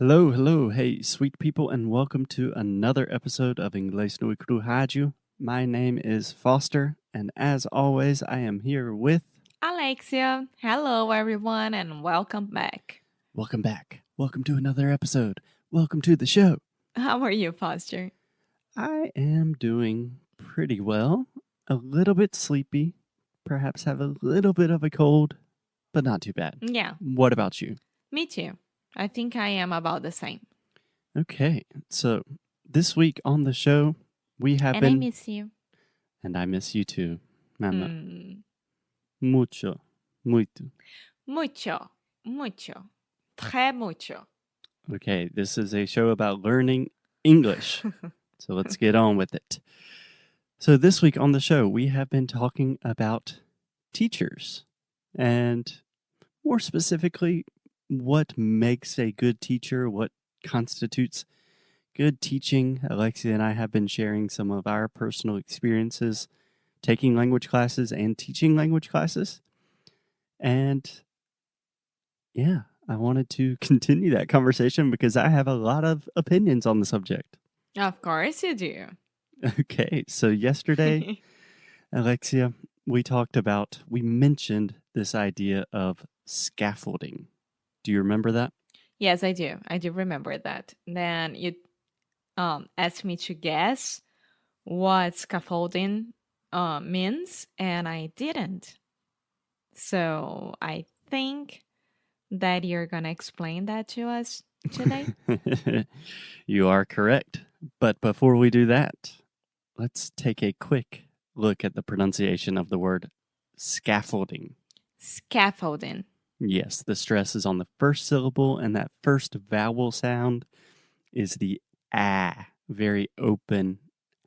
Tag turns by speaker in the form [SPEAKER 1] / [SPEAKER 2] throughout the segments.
[SPEAKER 1] Hello, hello, hey, sweet people, and welcome to another episode of Inglês no Rádio. My name is Foster, and as always, I am here with.
[SPEAKER 2] Alexia. Hello, everyone, and welcome back.
[SPEAKER 1] Welcome back. Welcome to another episode. Welcome to the show.
[SPEAKER 2] How are you, Foster?
[SPEAKER 1] I am doing pretty well. A little bit sleepy. Perhaps have a little bit of a cold, but not too bad.
[SPEAKER 2] Yeah,
[SPEAKER 1] What about you?
[SPEAKER 2] me too. I think I am about the same.
[SPEAKER 1] Okay, so this week on the show, we have
[SPEAKER 2] And
[SPEAKER 1] been.
[SPEAKER 2] I miss you.
[SPEAKER 1] And I miss you too, Mama.
[SPEAKER 2] Mm.
[SPEAKER 1] Mucho. Muito.
[SPEAKER 2] Mucho. Très mucho.
[SPEAKER 1] Okay, this is a show about learning English. So let's get on with it. So this week on the show, we have been talking about teachers and more specifically, what makes a good teacher, what constitutes good teaching. Alexia and I have been sharing some of our personal experiences taking language classes and teaching language classes. And yeah, I wanted to continue that conversation because I have a lot of opinions on the subject.
[SPEAKER 2] Of course you do.
[SPEAKER 1] Okay, so yesterday, Alexia, we mentioned this idea of scaffolding. Do you remember that?
[SPEAKER 2] Yes, I do. I do remember that. Then you asked me to guess what scaffolding means, and I didn't. So I think that you're going to explain that to us today.
[SPEAKER 1] You are correct. But before we do that, let's take a quick look at the pronunciation of the word scaffolding.
[SPEAKER 2] Scaffolding.
[SPEAKER 1] Yes, the stress is on the first syllable, and that first vowel sound is the ah, very open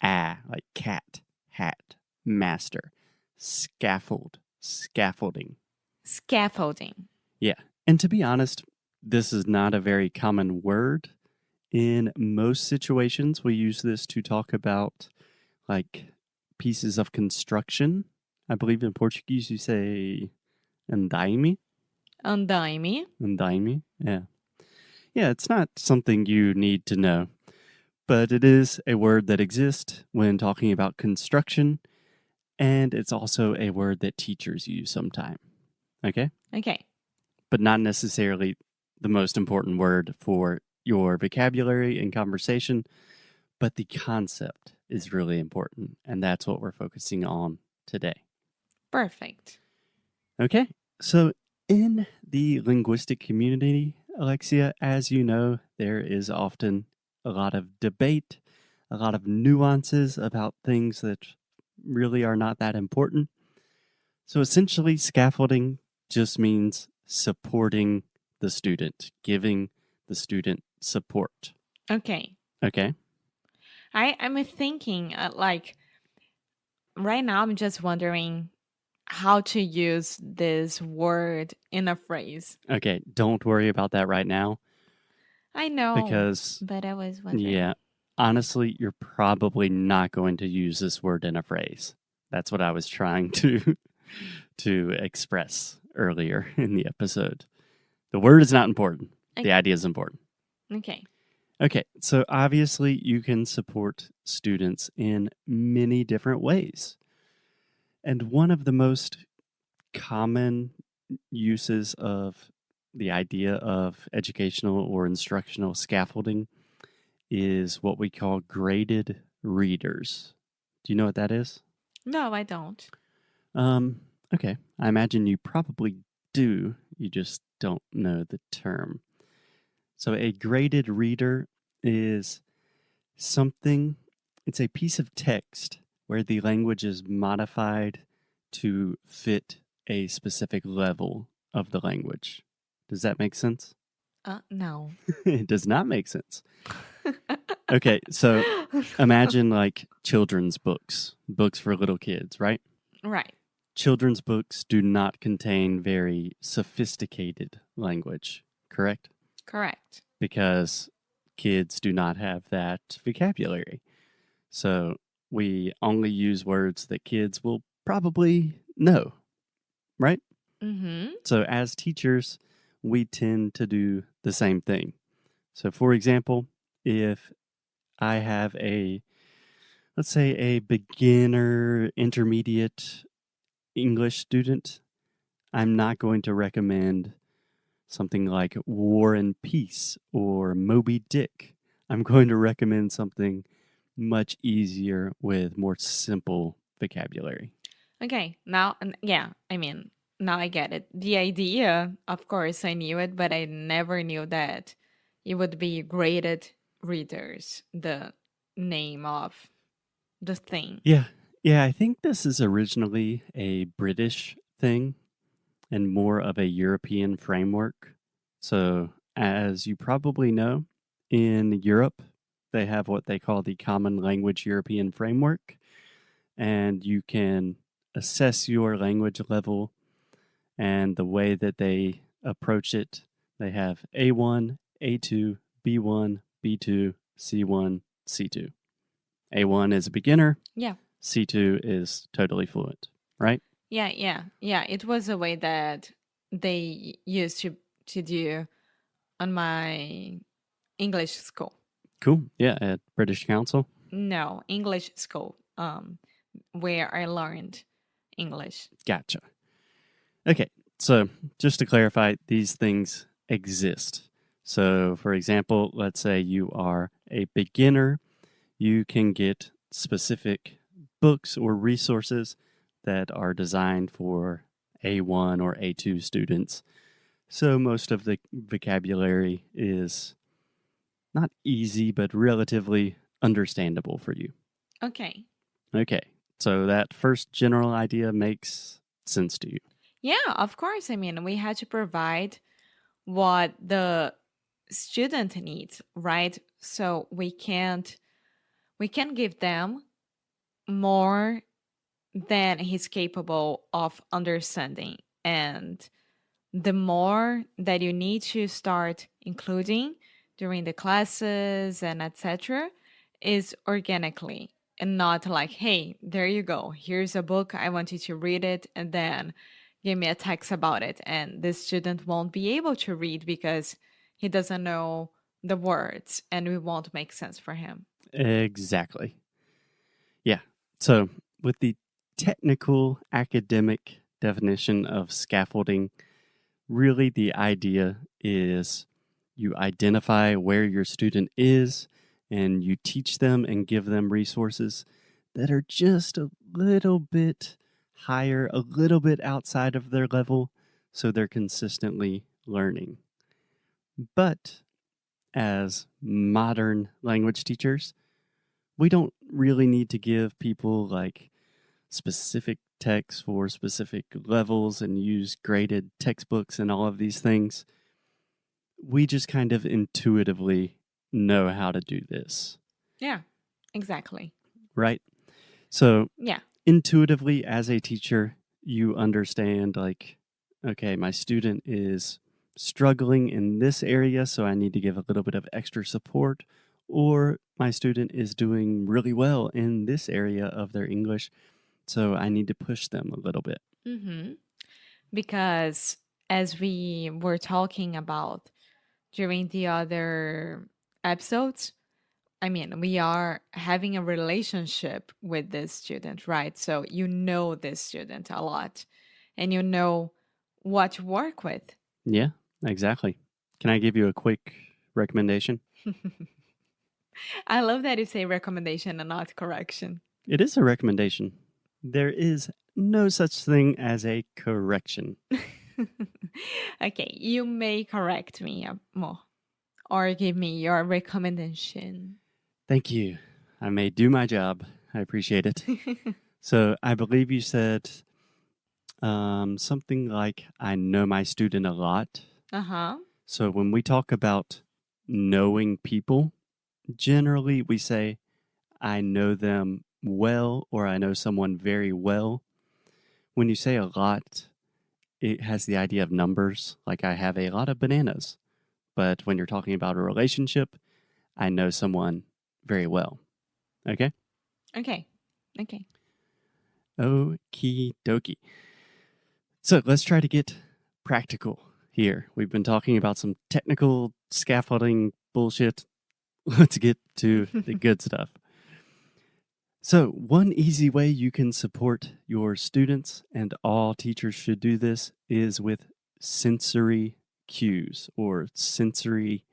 [SPEAKER 1] ah, like cat, hat, master, scaffold, scaffolding.
[SPEAKER 2] Scaffolding.
[SPEAKER 1] Yeah, and to be honest, this is not a very common word. In most situations, we use this to talk about like pieces of construction. I believe in Portuguese you say andaime.
[SPEAKER 2] Andaime.
[SPEAKER 1] Andaime, yeah. Yeah, it's not something you need to know, but it is a word that exists when talking about construction, and it's also a word that teachers use sometime. Okay?
[SPEAKER 2] Okay.
[SPEAKER 1] But not necessarily the most important word for your vocabulary and conversation, but the concept is really important, and that's what we're focusing on today.
[SPEAKER 2] Perfect.
[SPEAKER 1] Okay, so in the linguistic community, Alexia, as you know, there is often a lot of debate, a lot of nuances about things that really are not that important. So essentially, scaffolding just means supporting the student, giving the student support.
[SPEAKER 2] Okay.
[SPEAKER 1] Okay?
[SPEAKER 2] I'm thinking like right now I'm just wondering how to use this word in a phrase.
[SPEAKER 1] Okay, don't worry about that right now
[SPEAKER 2] I know,
[SPEAKER 1] because,
[SPEAKER 2] but I was wondering.
[SPEAKER 1] yeah, honestly, you're probably not going to use this word in a phrase. That's what I was trying to express earlier in the episode. The word is not important. The idea is important.
[SPEAKER 2] Okay.
[SPEAKER 1] Okay, so obviously you can support students in many different ways. And one of the most common uses of the idea of educational or instructional scaffolding is what we call graded readers. Do you know what that is?
[SPEAKER 2] No, I don't.
[SPEAKER 1] Okay. I imagine you probably do. You just don't know the term. So a graded reader is something, it's a piece of text where the language is modified to fit a specific level of the language. Does that make sense?
[SPEAKER 2] No.
[SPEAKER 1] It does not make sense. Okay, so imagine like children's books for little kids, right?
[SPEAKER 2] Right.
[SPEAKER 1] Children's books do not contain very sophisticated language, correct?
[SPEAKER 2] Correct.
[SPEAKER 1] Because kids do not have that vocabulary. So we only use words that kids will probably know, right?
[SPEAKER 2] Mm-hmm.
[SPEAKER 1] So as teachers, we tend to do the same thing. So, for example, if I have let's say a beginner, intermediate English student, I'm not going to recommend something like War and Peace or Moby Dick. I'm going to recommend something much easier with more simple vocabulary.
[SPEAKER 2] Okay, now, yeah, I mean, now I get it. The idea, of course, I knew it, but I never knew that it would be graded readers, the name of the thing.
[SPEAKER 1] Yeah. Yeah, I think this is originally a British thing and more of a European framework. So, as you probably know, in Europe, they have what they call the Common Language European Framework, and you can assess your language level and the way that they approach it. They have A1, A2, B1, B2, C1, C2. A1 is a beginner,
[SPEAKER 2] Yeah.
[SPEAKER 1] C2 is totally fluent, right?
[SPEAKER 2] Yeah. It was a way that they used to do on my English school.
[SPEAKER 1] Cool. Yeah, at British Council.
[SPEAKER 2] No, English school, where I learned English.
[SPEAKER 1] Gotcha. Okay, so just to clarify, these things exist. So, for example, let's say you are a beginner, you can get specific books or resources that are designed for A1 or A2 students. So, most of the vocabulary is not easy, but relatively understandable for you.
[SPEAKER 2] Okay.
[SPEAKER 1] Okay, so that first general idea makes sense to you.
[SPEAKER 2] Yeah, of course. I mean, we had to provide what the student needs, right? So we can't give them more than he's capable of understanding. And the more that you need to start including during the classes and etc. is organically and not like, hey, there you go. Here's a book. I want you to read it and then give me a text about it. And the student won't be able to read because he doesn't know the words and it won't make sense for him.
[SPEAKER 1] Exactly. Yeah. So, with the technical academic definition of scaffolding, really the idea is you identify where your student is and you teach them and give them resources that are just a little bit higher, a little bit outside of their level, so they're consistently learning. But as modern language teachers, we don't really need to give people like specific texts for specific levels and use graded textbooks and all of these things. We just kind of intuitively know how to do this.
[SPEAKER 2] Yeah, exactly.
[SPEAKER 1] Right? So,
[SPEAKER 2] Yeah.
[SPEAKER 1] intuitively, as a teacher, you understand like, okay, my student is struggling in this area, so I need to give a little bit of extra support. Or my student is doing really well in this area of their English, so I need to push them a little bit.
[SPEAKER 2] Mm-hmm. Because as we were talking about during the other episodes, I mean, we are having a relationship with this student, right? So you know this student a lot and you know what to work with.
[SPEAKER 1] Yeah, exactly. Can I give you a quick recommendation?
[SPEAKER 2] I love that you say recommendation and not correction.
[SPEAKER 1] It is a recommendation. There is no such thing as a correction.
[SPEAKER 2] Okay, you may correct me more or give me your recommendation.
[SPEAKER 1] Thank you. I may do my job. I appreciate it. So I believe you said something like, I know my student a lot.
[SPEAKER 2] Uh-huh.
[SPEAKER 1] So when we talk about knowing people, generally we say, I know them well, or I know someone very well. When you say a lot, it has the idea of numbers, like I have a lot of bananas. But when you're talking about a relationship, I know someone very well. Okay?
[SPEAKER 2] Okay.
[SPEAKER 1] Okie dokie. So let's try to get practical here. We've been talking about some technical scaffolding bullshit. Let's get to the good stuff. So, one easy way you can support your students, and all teachers should do this, is with sensory cues or sensory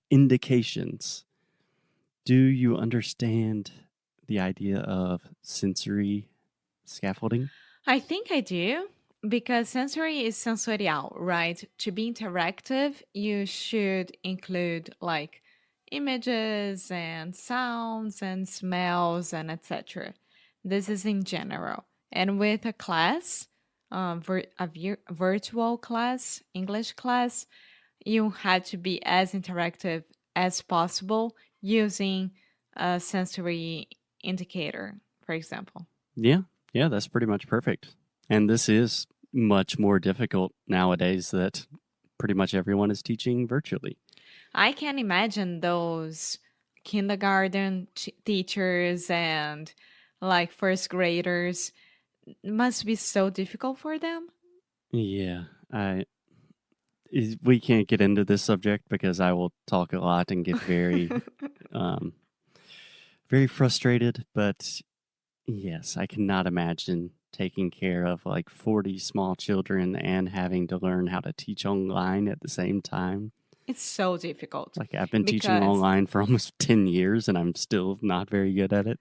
[SPEAKER 1] indications. Do you understand the idea of sensory scaffolding?
[SPEAKER 2] I think I do because sensory is sensorial, right? To be interactive, you should include like images and sounds and smells and etc. This is in general. And with a class, virtual class, English class, you had to be as interactive as possible using a sensory indicator, for example.
[SPEAKER 1] Yeah, that's pretty much perfect. And this is much more difficult nowadays that pretty much everyone is teaching virtually.
[SPEAKER 2] I can imagine those kindergarten teachers and like first graders must be so difficult for them.
[SPEAKER 1] Yeah, we can't get into this subject because I will talk a lot and get very, very frustrated. But yes, I cannot imagine taking care of 40 small children and having to learn how to teach online at the same time.
[SPEAKER 2] It's so difficult.
[SPEAKER 1] I've been teaching online for almost 10 years and I'm still not very good at it.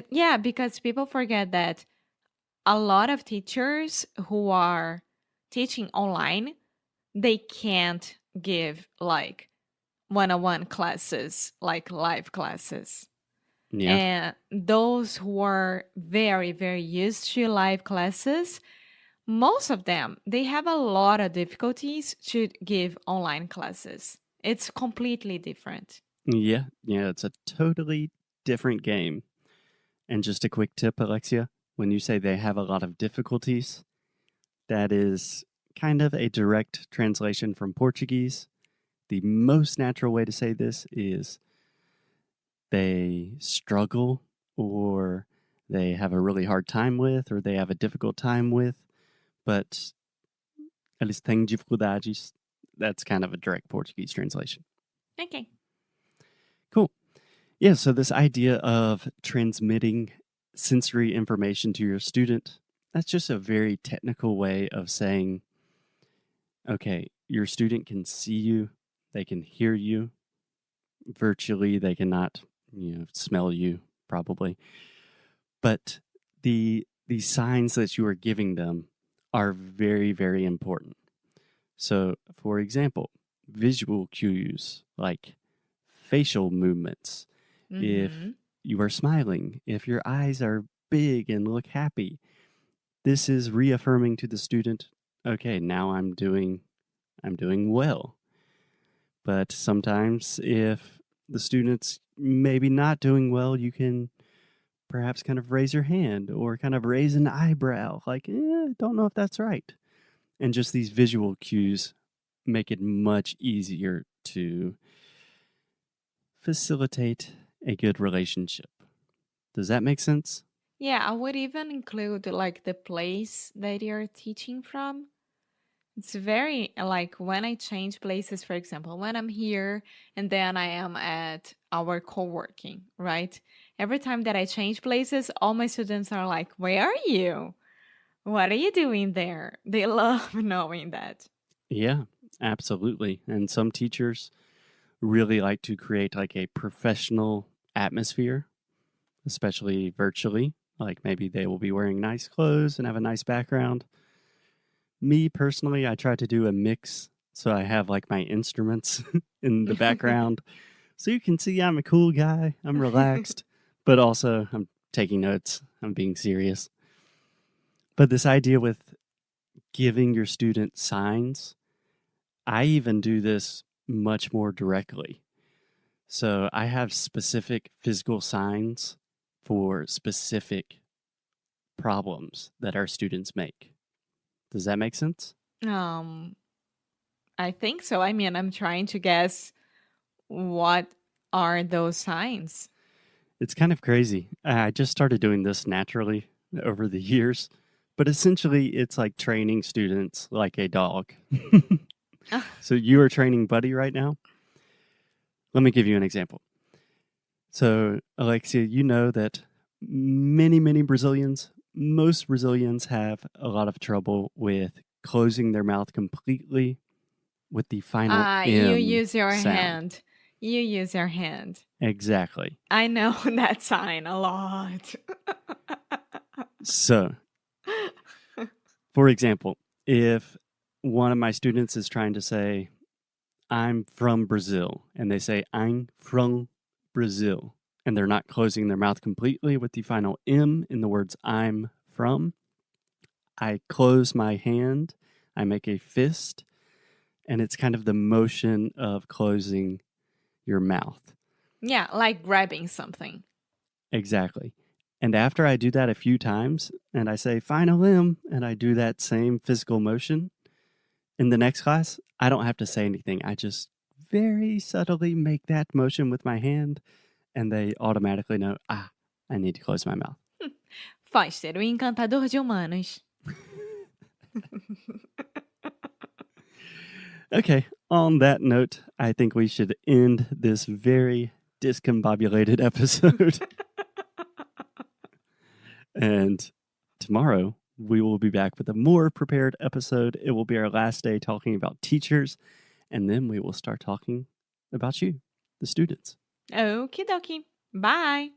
[SPEAKER 2] Yeah, because people forget that a lot of teachers who are teaching online, they can't give one-on-one classes, like live classes.
[SPEAKER 1] Yeah.
[SPEAKER 2] And those who are very, very used to live classes, most of them, they have a lot of difficulties to give online classes. It's completely different.
[SPEAKER 1] Yeah, it's a totally different game. And just a quick tip, Alexia, when you say they have a lot of difficulties, that is kind of a direct translation from Portuguese. The most natural way to say this is they struggle, or they have a really hard time with, or they have a difficult time with, but eles têm dificuldades. That's kind of a direct Portuguese translation.
[SPEAKER 2] Okay.
[SPEAKER 1] Cool. Yeah, so this idea of transmitting sensory information to your student, that's just a very technical way of saying, okay, your student can see you, they can hear you. Virtually, they cannot, smell you, probably. But the signs that you are giving them are very, very important. So, for example, visual cues like facial movements. If you are smiling, if your eyes are big and look happy, this is reaffirming to the student, okay, now I'm doing well. But sometimes if the student's maybe not doing well, you can perhaps kind of raise your hand or kind of raise an eyebrow, don't know if that's right. And just these visual cues make it much easier to facilitate a good relationship. Does that make sense?
[SPEAKER 2] Yeah, I would even include the place that you're teaching from. It's very when I change places, for example, when I'm here and then I am at our co-working, right? Every time that I change places, all my students are like, where are you? What are you doing there? They love knowing that.
[SPEAKER 1] Yeah, absolutely. And some teachers really like to create a professional atmosphere, especially virtually. Maybe they will be wearing nice clothes and have a nice background. Me personally, I try to do a mix. So I have my instruments in the background. So you can see I'm a cool guy. I'm relaxed, but also I'm taking notes. I'm being serious. But this idea with giving your student signs, I even do this much more directly. So I have specific physical signs for specific problems that our students make. Does that make sense?
[SPEAKER 2] I think so. I mean, I'm trying to guess what are those signs.
[SPEAKER 1] It's kind of crazy. I just started doing this naturally over the years, But essentially, it's like training students like a dog.
[SPEAKER 2] Ah,
[SPEAKER 1] So you are training Buddy right now. Let me give you an example. So, Alexia, you know that many Brazilians, most Brazilians have a lot of trouble with closing their mouth completely with the final
[SPEAKER 2] you
[SPEAKER 1] M
[SPEAKER 2] use your
[SPEAKER 1] sound.
[SPEAKER 2] hand. You use your hand.
[SPEAKER 1] Exactly.
[SPEAKER 2] I know that sign a lot.
[SPEAKER 1] So, for example, if one of my students is trying to say, I'm from Brazil, and they say, I'm from Brazil, and they're not closing their mouth completely with the final M in the words I'm from, I close my hand, I make a fist, and it's kind of the motion of closing your mouth.
[SPEAKER 2] Yeah, like grabbing something.
[SPEAKER 1] Exactly. And after I do that a few times, and I say final M, and I do that same physical motion, in the next class, I don't have to say anything. I just very subtly make that motion with my hand, and they automatically know, I need to close my mouth.
[SPEAKER 2] Foster, o encantador de humanos.
[SPEAKER 1] Okay, on that note, I think we should end this very discombobulated episode. And tomorrow, we will be back with a more prepared episode. It will be our last day talking about teachers, and then we will start talking about you, the students.
[SPEAKER 2] Okie dokie. Bye.